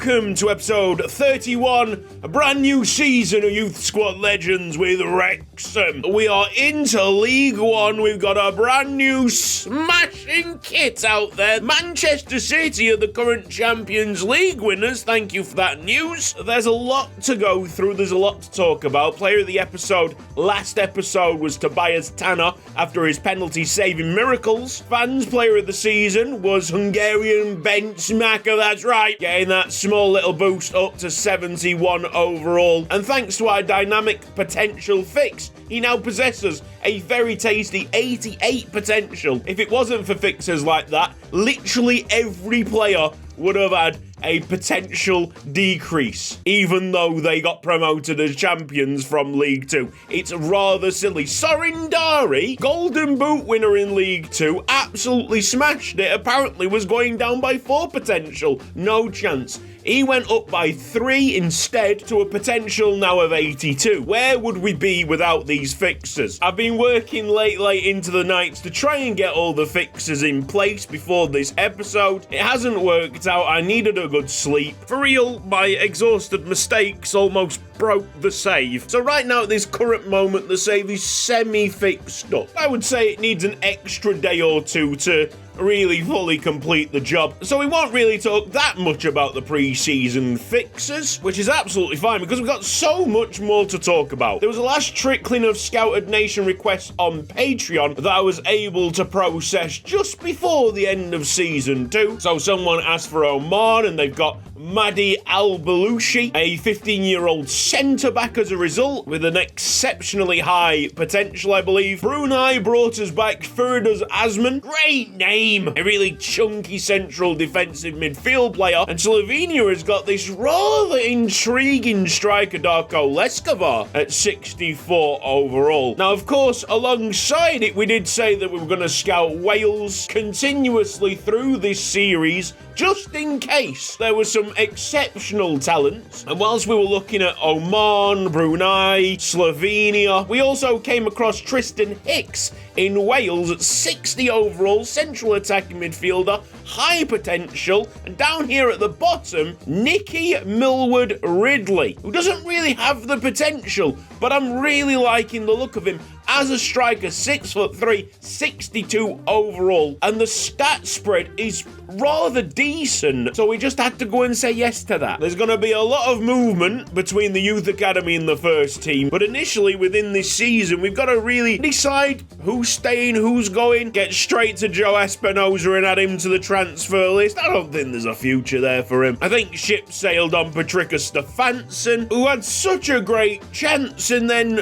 welcome to episode 31, a brand new season of Youth Squad Legends with Wrexham. We are into League One. We've got a brand new smashing kit out there. Manchester City are the current Champions League winners. Thank you for that news. There's a lot to go through. There's a lot to talk about. Player of the episode, last episode, was Tobias Tanner after his penalty-saving miracles. Fans player of the season was Hungarian Ben Smacker, that's right, getting that small little boost up to 71 overall. And thanks to our dynamic potential fix, he now possesses a very tasty 88 potential. If it wasn't for fixes like that, literally every player would have had a potential decrease, even though they got promoted as champions from League 2. It's rather silly. Sorindari, Golden Boot winner in League 2, absolutely smashed it. Apparently was going down by 4 potential. No chance. He went up by 3 instead to a potential now of 82. Where would we be without these fixes? I've been working late into the nights to try and get all the fixes in place before this episode. It hasn't worked out. I needed a good sleep. For real, my exhausted mistakes almost broke the save. So right now at this current moment, the save is semi-fixed up. I would say it needs an extra day or two to really fully complete the job. So we won't really talk that much about the pre-season fixes, which is absolutely fine because we've got so much more to talk about. There was a last trickling of Scouted Nation requests on Patreon that I was able to process just before the end of season 2. So someone asked for Oman and they've got Madi Al-Balushi, a 15-year-old centre-back as a result, with an exceptionally high potential, I believe. Brunei brought us back Firduz Azman. Great name! A really chunky central defensive midfield player. And Slovenia has got this rather intriguing striker, Darko Leskovar, at 64 overall. Now, of course, alongside it, we did say that we were going to scout Wales continuously through this series, just in case there was some exceptional talents. And whilst we were looking at Oman, Brunei, Slovenia, we also came across Tristan Hicks in Wales at 60 overall, central attacking midfielder, high potential, and down here at the bottom, Nicky Millward Ridley, who doesn't really have the potential, but I'm really liking the look of him as a striker, 6'3", 62 overall, and the stat spread is rather decent, so we just had to go and say yes to that. There's going to be a lot of movement between the youth academy and the first team, but initially within this season, we've got to really decide who's staying, who's going, get straight to Joe Espinosa and add him to the transfer list. I don't think there's a future there for him. I think ship sailed on Patrika Stefansson, who had such a great chance, and then,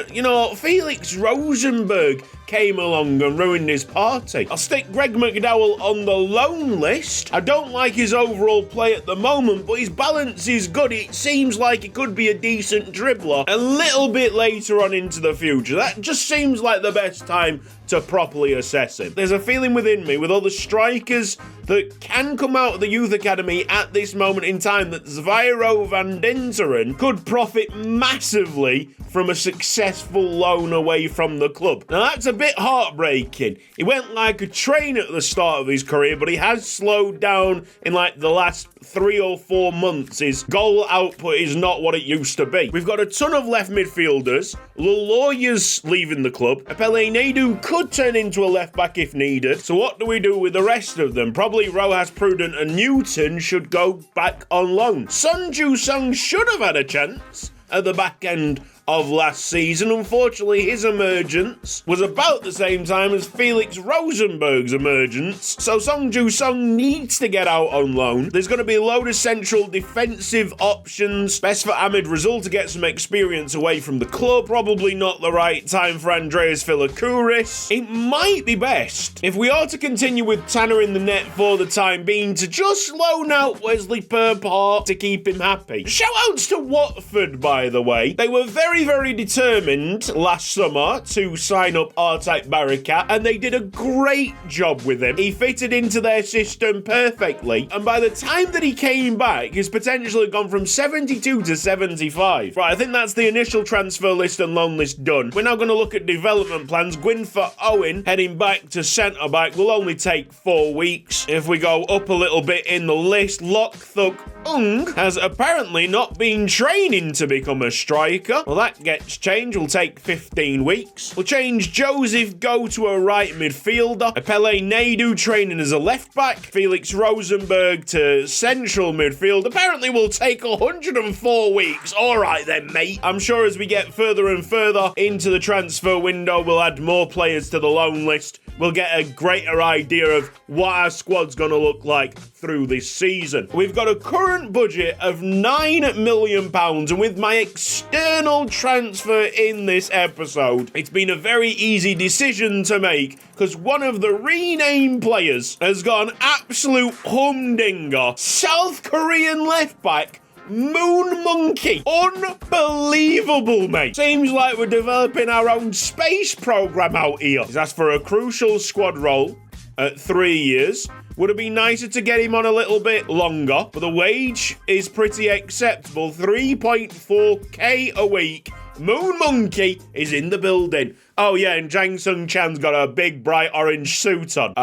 Felix Rosenberg came along and ruined his party. I'll stick Greg McDowell on the loan list. I don't like his overall play at the moment, but his balance is good. It seems like he could be a decent dribbler a little bit later on into the future. That just seems like the best time to properly assess him. There's a feeling within me with all the strikers that can come out of the youth academy at this moment in time that Zvairo van Dinteren could profit massively from a successful loan away from the club. Now that's a bit heartbreaking. He went like a train at the start of his career, but he has slowed down in the last 3 or 4 months. His goal output is not what it used to be. We've got a ton of left midfielders. Laloya's leaving the club. Apele Nadu could turn into a left back if needed. So what do we do with the rest of them? Probably Rojas, Prudent and Newton should go back on loan. Sun Ju-sung should have had a chance at the back end of last season. Unfortunately, his emergence was about the same time as Felix Rosenberg's emergence, so Song Ju-sung needs to get out on loan. There's going to be a load of central defensive options. Best for Ahmed Razul to get some experience away from the club. Probably not the right time for Andreas Philakouris. It might be best, if we are to continue with Tanner in the net for the time being, to just loan out Wesley Purpart to keep him happy. Shout outs to Watford, by the way. They were very very, very determined last summer to sign up R-Type Barricat, and they did a great job with him. He fitted into their system perfectly, and by the time that he came back, he's potentially gone from 72 to 75. Right, I think that's the initial transfer list and loan list done. We're now going to look at development plans. Gwynfor Owen heading back to centre-back will only take 4 weeks. If we go up a little bit in the list, Lokthuk Ung has apparently not been training to become a striker. Well, that gets changed. Will take 15 weeks. We'll change Joseph Go to a right midfielder. Apele Naidu training as a left-back. Felix Rosenberg to central midfield. Apparently will take 104 weeks. All right then, mate. I'm sure as we get further and further into the transfer window, we'll add more players to the loan list. We'll get a greater idea of what our squad's going to look like through this season. We've got a current budget of £9 million, and with my external transfer in this episode, it's been a very easy decision to make because one of the renamed players has got an absolute humdinger. South Korean left-back Moon Monkey. Unbelievable, mate. Seems like we're developing our own space program out here. He's asked for a crucial squad role at 3 years. Would have been nicer to get him on a little bit longer, but the wage is pretty acceptable. 3.4k a week. Moon Monkey is in the building. Oh yeah, and Jang Sung Chan's got a big bright orange suit on.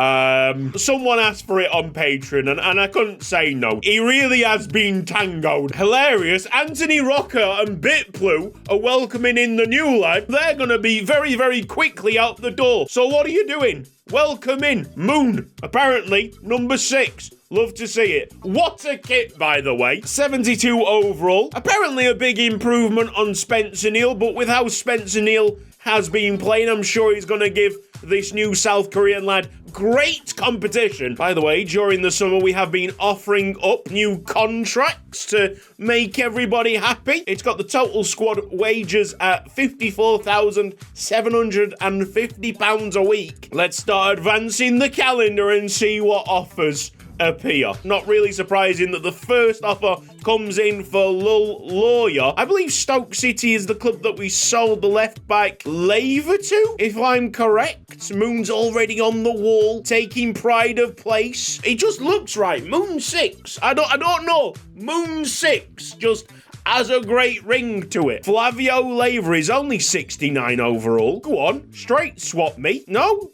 Someone asked for it on Patreon, and I couldn't say no. He really has been tangoed. Hilarious. Anthony Rocker and Bitplu are welcoming in the new lad. They're gonna be very, very quickly out the door. So what are you doing? Welcome in. Moon. Apparently, number 6. Love to see it. What a kit, by the way. 72 overall. Apparently a big improvement on Spencer Neal, but with how Spencer Neal has been playing, I'm sure he's going to give this new South Korean lad great competition. By the way, during the summer, we have been offering up new contracts to make everybody happy. It's got the total squad wages at £54,750 a week. Let's start advancing the calendar and see what offers appear. Not really surprising that the first offer comes in for Lul Lawyer. I believe Stoke City is the club that we sold the left-back Laver to, if I'm correct. Moon's already on the wall, taking pride of place. He just looks right. Moon 6. I don't know. Moon 6 just has a great ring to it. Flavio Laver is only 69 overall. Go on, straight swap me. No?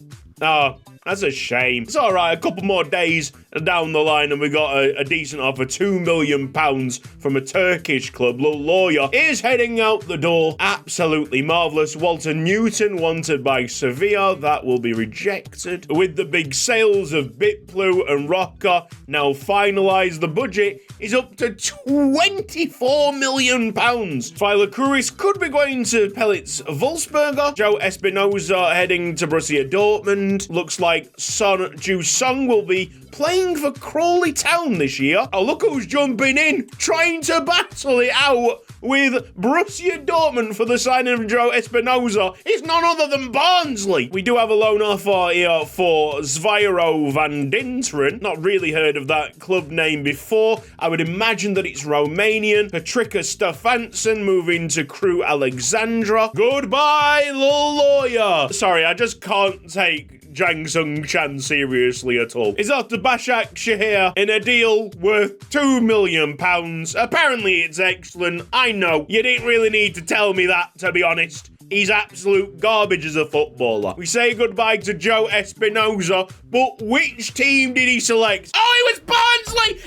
That's a shame. It's all right. A couple more days down the line and we got a decent offer, £2 million from a Turkish club. Lawyer is heading out the door. Absolutely marvellous. Walter Newton wanted by Sevilla. That will be rejected. With the big sales of Bitplu and Rocker now finalised, the budget is up to £24 million. Phylocuris could be going to Pellets Wolfsberger. Joe Espinoza heading to Borussia Dortmund. Looks like Son Ju-sung will be playing for Crawley Town this year. Oh, look who's jumping in, trying to battle it out with Borussia Dortmund for the signing of Joe Espinoza. It's none other than Barnsley. We do have a loan offer here for Zviro van Dinteren. Not really heard of that club name before. I would imagine that it's Romanian. Patrika Stefansson moving to Crew Alexandra. Goodbye, Lawyer. Sorry, I just can't take Jang Sung Chan seriously at all. Is off to Bashak Shahir in a deal worth £2 million. Apparently it's excellent. I know. You didn't really need to tell me that, to be honest. He's absolute garbage as a footballer. We say goodbye to Joe Espinoza, but which team did he select? Oh, it was Barnsley!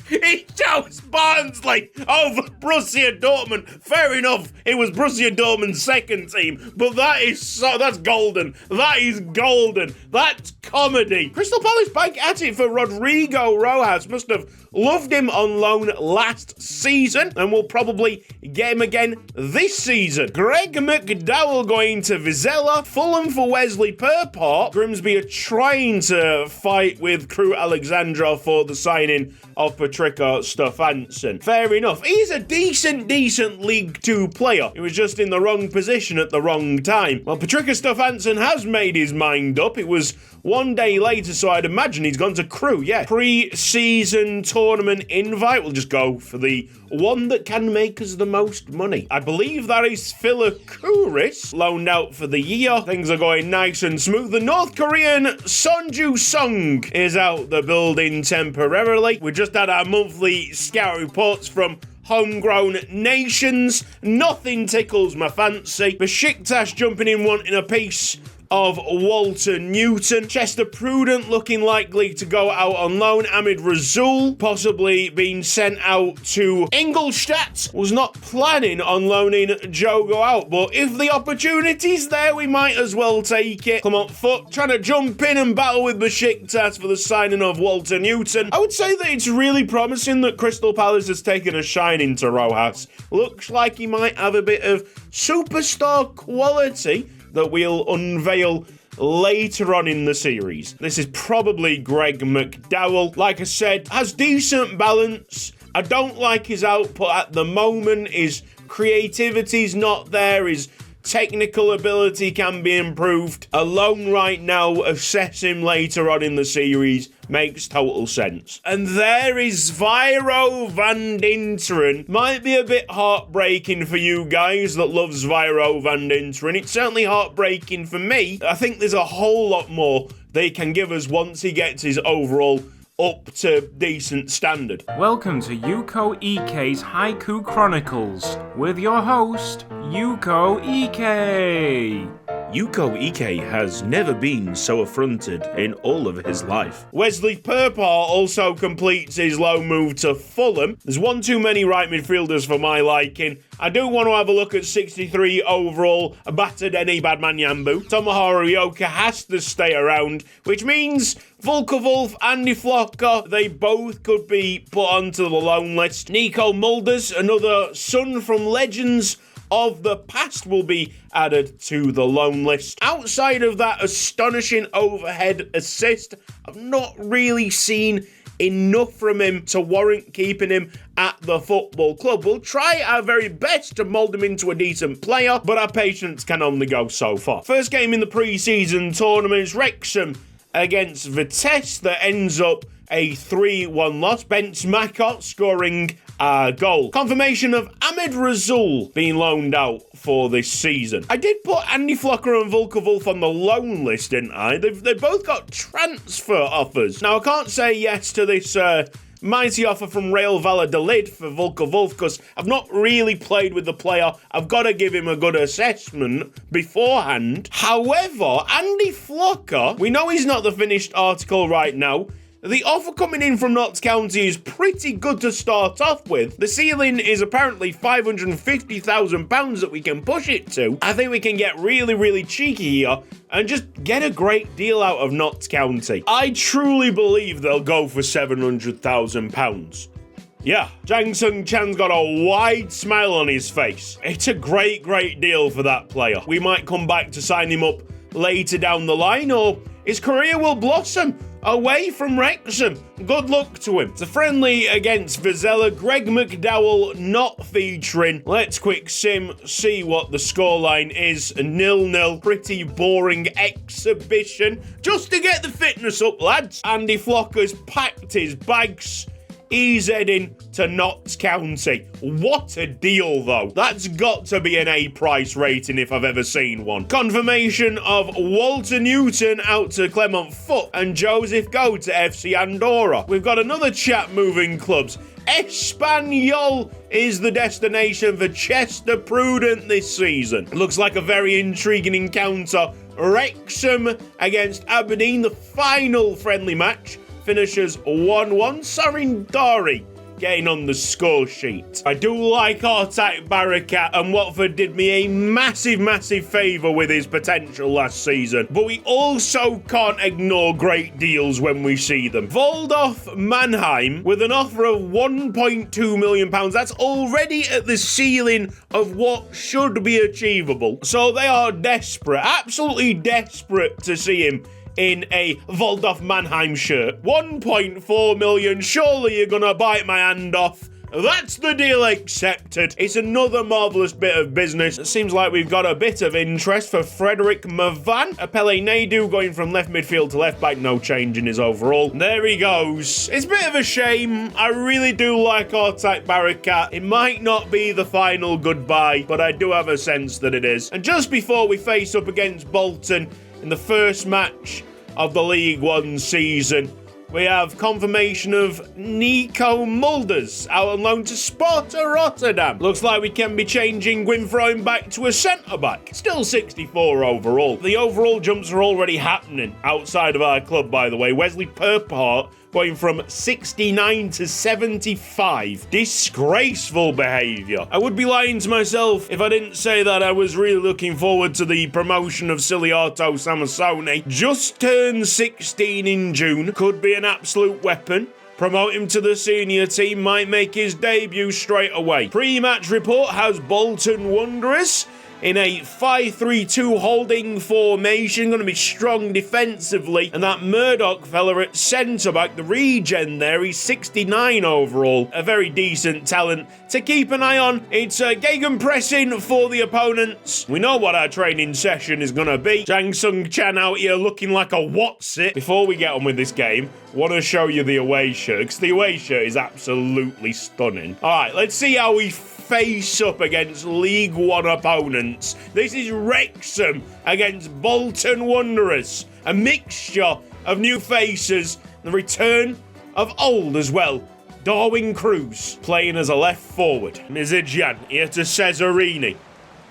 He chose Barnsley over Borussia Dortmund. Fair enough, it was Borussia Dortmund's second team, but that's golden. That is golden. That's comedy. Crystal Palace back at it for Rodrigo Rojas. Must have loved him on loan last season and will probably get him again this season. Greg McDowell going to Vizela. Fulham for Wesley Perpart. Grimsby are trying to fight with Crew Alexandra for the signing of Patrick Stefansson. Fair enough. He's a decent League 2 player. He was just in the wrong position at the wrong time. Well, Patrick Stefansson has made his mind up. It was one day later, so I'd imagine he's gone to Crewe. Yeah, pre-season tournament invite. We'll just go for the one that can make us the most money. I believe that is Philakouris, loaned out for the year. Things are going nice and smooth. The North Korean Sonju Sung is out the building temporarily. We just had our monthly scout reports from homegrown nations. Nothing tickles my fancy. Besiktas jumping in wanting a piece of Walter Newton. Chester Prudent looking likely to go out on loan. Ahmed Razul possibly being sent out to Ingolstadt. Was not planning on loaning Jogo out, but if the opportunity's there, we might as well take it. Come on, Foot trying to jump in and battle with Besiktas for the signing of Walter Newton. I would say that it's really promising that Crystal Palace has taken a shine to Rojas. Looks like he might have a bit of superstar quality that we'll unveil later on in the series. This is probably Greg McDowell. Like I said, has decent balance. I don't like his output at the moment. His creativity's not there. His technical ability can be improved. Alone right now, assess him later on in the series makes total sense. And there is Zviro van Dinteren. Might be a bit heartbreaking for you guys that love Zviro van Dinteren. It's certainly heartbreaking for me. I think there's a whole lot more they can give us once he gets his overall up to decent standard. Welcome to Yuko Ike's Haiku Chronicles with your host, Yuko Ike. Yuko Ike has never been so affronted in all of his life. Wesley Purpar also completes his loan move to Fulham. There's one too many right midfielders for my liking. I do want to have a look at 63 overall Batadeni Badmanyambu. Tomohiro Ryoka has to stay around, which means Volker Wolf, Andy Flocker, they both could be put onto the loan list. Nico Mulders, another son from legends of the past, will be added to the loan list. Outside of that astonishing overhead assist, I've not really seen enough from him to warrant keeping him at the football club. We'll try our very best to mould him into a decent player, but our patience can only go so far. First game in the pre-season tournament is Wrexham against Vitesse that ends up a 3-1 loss. Bence Makot scoring a goal. Confirmation of Ahmed Razul being loaned out for this season. I did put Andy Flocker and Volker Wolf on the loan list, didn't I? They've both got transfer offers. Now, I can't say yes to this mighty offer from Real Valladolid for Volker Wolf because I've not really played with the player. I've got to give him a good assessment beforehand. However, Andy Flocker, we know he's not the finished article right now. The offer coming in from Notts County is pretty good to start off with. The ceiling is apparently £550,000 that we can push it to. I think we can get really cheeky here and just get a great deal out of Notts County. I truly believe they'll go for £700,000. Yeah, Jang Sung Chan's got a wide smile on his face. It's a great deal for that player. We might come back to sign him up later down the line, or his career will blossom away from Wrexham. Good luck to him. It's a friendly against Vizela. Greg McDowell not featuring. Let's quick sim, see what the scoreline is. 0-0. Pretty boring exhibition. Just to get the fitness up, lads. Andy Flocker's packed his bags. He's heading to Notts County. What a deal, though. That's got to be an A price rating if I've ever seen one. Confirmation of Walter Newton out to Clement Foot and Joseph Go to FC Andorra. We've got another chat moving clubs. Espanyol is the destination for Chester Prudent this season. Looks like a very intriguing encounter. Wrexham against Aberdeen, the final friendly match. Finishes 1-1. Sarindari getting on the score sheet. I do like Artak Barakat, and Watford did me a massive favour with his potential last season. But we also can't ignore great deals when we see them. Waldorf Mannheim with an offer of £1.2 million. That's already at the ceiling of what should be achievable. So they are desperate, absolutely desperate to see him in a Waldorf Mannheim shirt. 1.4 million, surely you're gonna bite my hand off. That's the deal accepted. It's another marvellous bit of business. It seems like we've got a bit of interest for Frederick Mavan. Apele Naidu going from left midfield to left back, no change in his overall. There he goes. It's a bit of a shame. I really do like Ortak Barakat. It might not be the final goodbye, but I do have a sense that it is. And just before we face up against Bolton in the first match of the League One season, we have confirmation of Nico Mulders out on loan to Sparta Rotterdam. Looks like we can be changing Gwynfroyn back to a centre-back. Still 64 overall. The overall jumps are already happening outside of our club, by the way. Wesley Purpart going from 69 to 75. Disgraceful behaviour. I would be lying to myself if I didn't say that I was really looking forward to the promotion of Siliato Samasone. Just turned 16 in June. Could be an absolute weapon. Promote him to the senior team, might make his debut straight away. Pre-match report has Bolton Wanderers in a 5-3-2 holding formation, going to be strong defensively. And that Murdoch fella at centre-back, the regen there, he's 69 overall. A very decent talent to keep an eye on. It's gegenpressing for the opponents. We know what our training session is going to be. Jang Sung Chan out here looking like a what's-it. Before we get on with this game, want to show you the away shirt, because the away shirt is absolutely stunning. All right, let's see how we face up against League One opponents. This is Wrexham against Bolton Wanderers. A mixture of new faces, the return of old as well. Darwin Cruz playing as a left forward. Mizidjan here to Cesarini.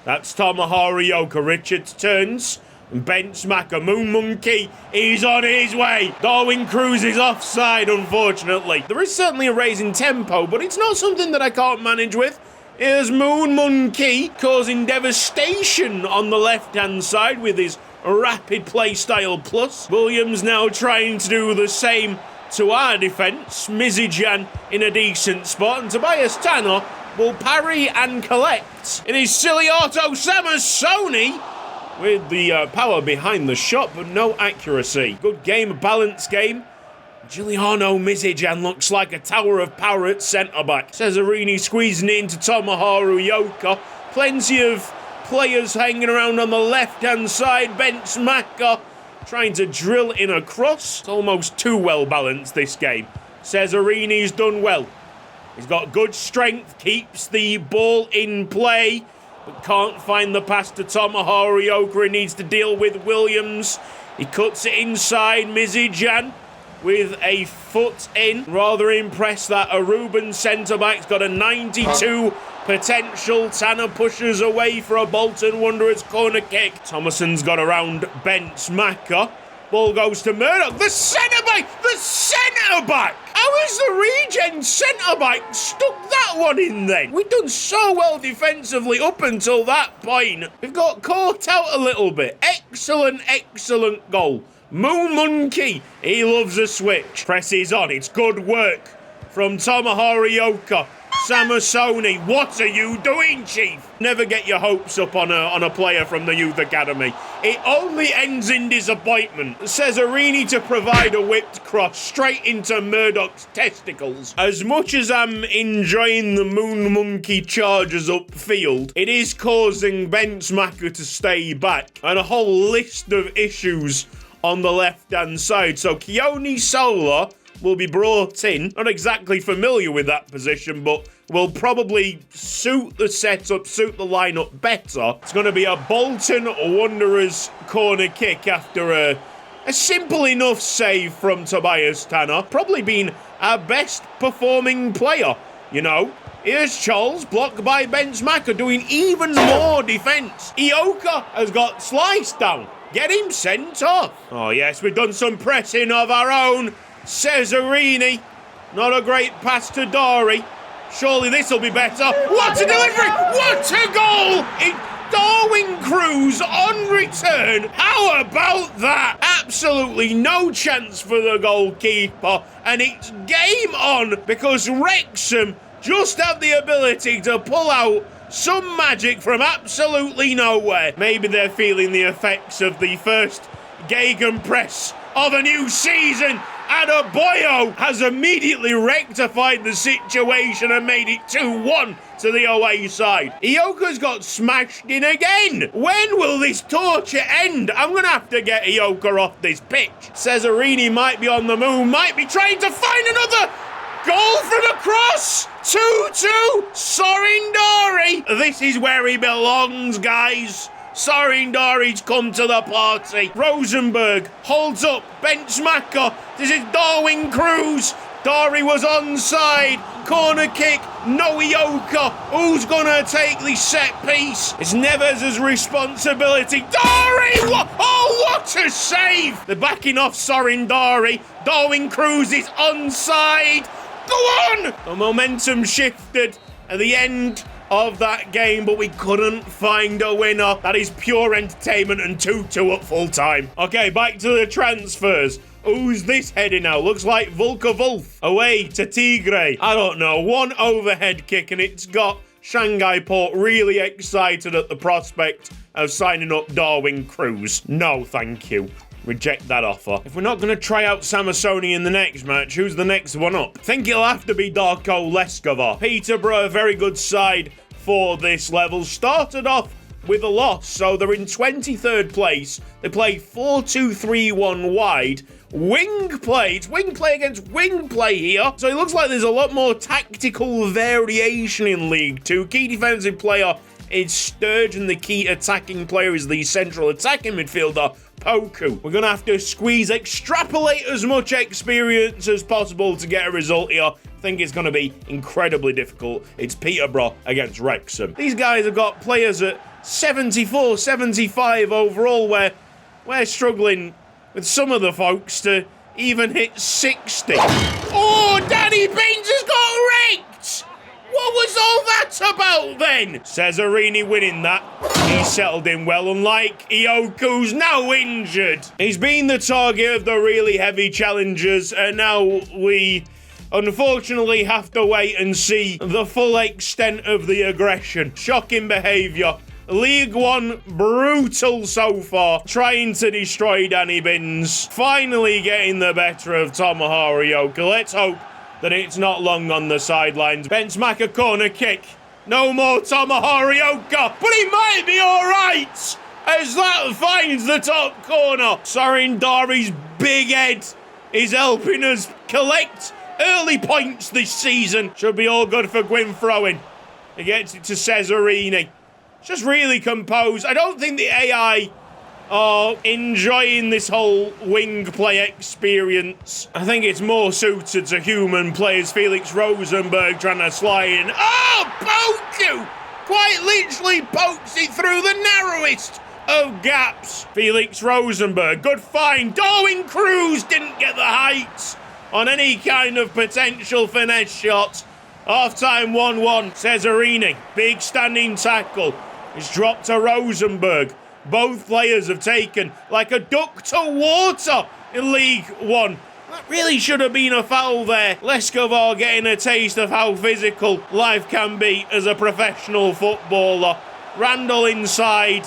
That's Tomohara Yoka. Richards turns. And Ben Smacker, Moon Monkey, is on his way. Darwin Cruz is offside, unfortunately. There is certainly a raise in tempo, but it's not something that I can't manage with. Here's Moon Monkey causing devastation on the left-hand side with his rapid play style plus. Williams now trying to do the same to our defence. Mizidjan in a decent spot, and Tobias Tanner will parry and collect. It is Siliato Samasone with the power behind the shot, but no accuracy. Good game, a balanced game. Giuliano Mizidjan looks like a tower of power at centre-back. Cesarini squeezing it into Tomohara Yoka. Plenty of players hanging around on the left-hand side. Ben Smacker trying to drill in a cross. It's almost too well balanced, this game. Cesarini's done well. He's got good strength, keeps the ball in play, but can't find the pass to Tomohara Yoka. He needs to deal with Williams. He cuts it inside. Mizidjan with a foot in. Rather impressed that Aruban centre-back's got a 92 potential. Tanner pushes away for a Bolton Wanderers corner kick. Thomason's got around Ben Smacker. Ball goes to Murdoch. The centre-back! The centre-back! How has the regen centre-back stuck that one in then? We've done so well defensively up until that point. We've got caught out a little bit. Excellent, excellent goal. Moon Monkey, he loves a switch. Presses on, it's good work from Tomohara Yoka. Samasone, what are you doing, Chief? Never get your hopes up on a player from the youth academy. It only ends in disappointment. Cesarini to provide a whipped cross straight into Murdoch's testicles. As much as I'm enjoying the Moon Monkey charges upfield, it is causing Ben Smacker to stay back, and a whole list of issues on the left-hand side. So Keone Sola will be brought in. Not exactly familiar with that position, but will probably suit the setup, suit the lineup better. It's going to be a Bolton Wanderers corner kick after a simple enough save from Tobias Tanner. Probably been our best performing player, you know. Here's Charles, blocked by Ben Smacker, doing even more defence. Ioka has got sliced down. Get him sent off. Oh, yes, we've done some pressing of our own. Cesarini. Not a great pass to Dory. Surely this will be better. What a delivery! What a goal! It's Darwin Cruz on return. How about that? Absolutely no chance for the goalkeeper. And it's game on because Wrexham just have the ability to pull out some magic from absolutely nowhere. Maybe they're feeling the effects of the first gegenpress of a new season. Adebayo has immediately rectified the situation and made it 2-1 to the away side. Ioka's got smashed in again. When will this torture end? I'm going to have to get Ioka off this pitch. Cesarini might be on the move, might be trying to find another goal from the cross. 2-2. Sorindari. This is where he belongs, guys. Sorindari's come to the party. Rosenberg holds up. Benchmaker. This is Darwin Cruz. Dari was onside. Corner kick. No Ioka. Who's gonna take the set piece? It's Neves' responsibility. Dari! What a save! They're backing off Sorindari. Darwin Cruz is onside. Go on! The momentum shifted at the end of that game, but we couldn't find a winner. That is pure entertainment and 2-2 at full time. Okay, back to the transfers. Who's this heading now? Looks like Volker Wolf away to Tigre. I don't know. One overhead kick and it's got Shanghai Port really excited at the prospect of signing up Darwin Cruz. No, thank you. Reject that offer. If we're not going to try out Samasoni in the next match, who's the next one up? I think it'll have to be Darko Leskova. Peterborough, a very good side for this level. Started off with a loss, so they're in 23rd place. They play 4-2-3-1 wide. Wing play. It's wing play against wing play here. So it looks like there's a lot more tactical variation in League 2. Key defensive player is Sturgeon. The key attacking player is the central attacking midfielder, Poku. We're going to have to extrapolate as much experience as possible to get a result here. I think it's going to be incredibly difficult. It's Peterborough against Wrexham. These guys have got players at 74, 75 overall, where we're struggling with some of the folks to even hit 60. Oh, Danny Baines has got wrecked! What was all that about then? Cesarini winning that. He settled in well, unlike Ioku's now injured. He's been the target of the really heavy challengers, and now we unfortunately have to wait and see the full extent of the aggression. Shocking behaviour. League 1, brutal so far. Trying to destroy Danny Binns. Finally getting the better of Tomohiro Ioka. Let's hope that it's not long on the sidelines. Benchmaker corner kick. No more Tomohiro Ioka, but he might be alright as that finds the top corner. Sorindari's big head is helping us collect early points this season. Should be all good for Gwyn throwing. He gets it to Cesarini. Just really composed. I don't think the AI are enjoying this whole wing play experience. I think it's more suited to human players. Felix Rosenberg trying to slide in. Oh, Poku! Quite literally pokes it through the narrowest of gaps. Felix Rosenberg, good find. Darwin Cruz didn't get the heights on any kind of potential finesse shot. Half-time 1-1. Cesarini, big standing tackle. It's dropped to Rosenberg. Both players have taken like a duck to water in League 1. That really should have been a foul there. Leskovar getting a taste of how physical life can be as a professional footballer. Randall inside.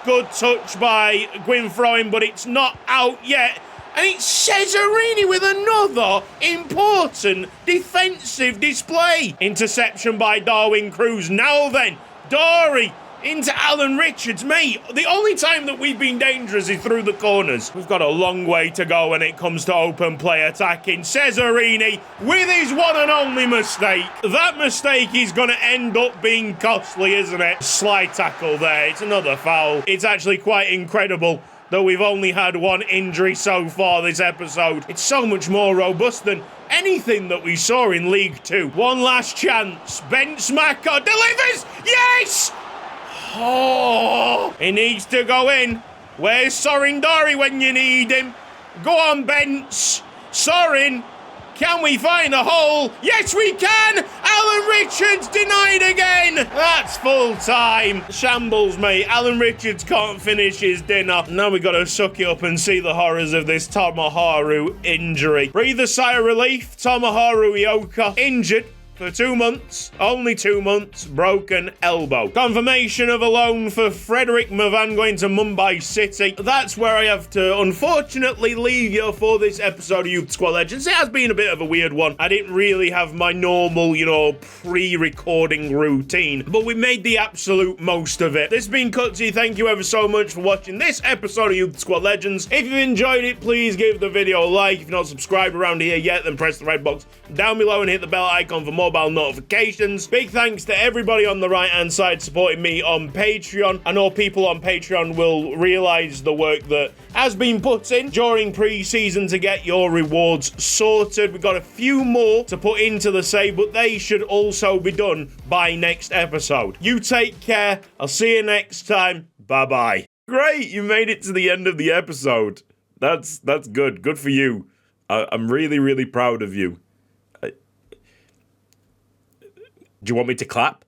Good touch by Gwyn throwing, but it's not out yet. And it's Cesarini with another important defensive display. Interception by Darwin Cruz. Now then, Dari into Alan Richards. Mate, the only time that we've been dangerous is through the corners. We've got a long way to go when it comes to open play attacking. Cesarini with his one and only mistake. That mistake is going to end up being costly, isn't it? Slide tackle there. It's another foul. It's actually quite incredible that we've only had one injury so far this episode. It's so much more robust than anything that we saw in League 2. One last chance. Benchmaker delivers. Yes! Oh, he needs to go in. Where's Sorindari when you need him? Go on, Bench. Sorin, can we find a hole? Yes, we can. Alan Richards denied again. That's full time. Shambles, mate. Alan Richards can't finish his dinner. Now we got to suck it up and see the horrors of this Tomohiro injury. Breathe a sigh of relief. Tomohiro Ioka injured. for 2 months, only 2 months, broken elbow. Confirmation of a loan for Frederick Mavan going to Mumbai City. That's where I have to unfortunately leave you for this episode of Youth Squad Legends. It has been a bit of a weird one. I didn't really have my normal, pre-recording routine, but we made the absolute most of it. This has been Cutsy. Thank you ever so much for watching this episode of Youth Squad Legends. If you've enjoyed it, please give the video a like. If you're not subscribed around here yet, then press the red box down below and hit the bell icon for mobile notifications. Big thanks to everybody on the right-hand side supporting me on Patreon. I know people on Patreon will realise the work that has been put in during pre-season to get your rewards sorted. We've got a few more to put into the save, but they should also be done by next episode. You take care. I'll see you next time. Bye-bye. Great, you made it to the end of the episode. That's good. Good for you. I'm really, really proud of you. Do you want me to clap?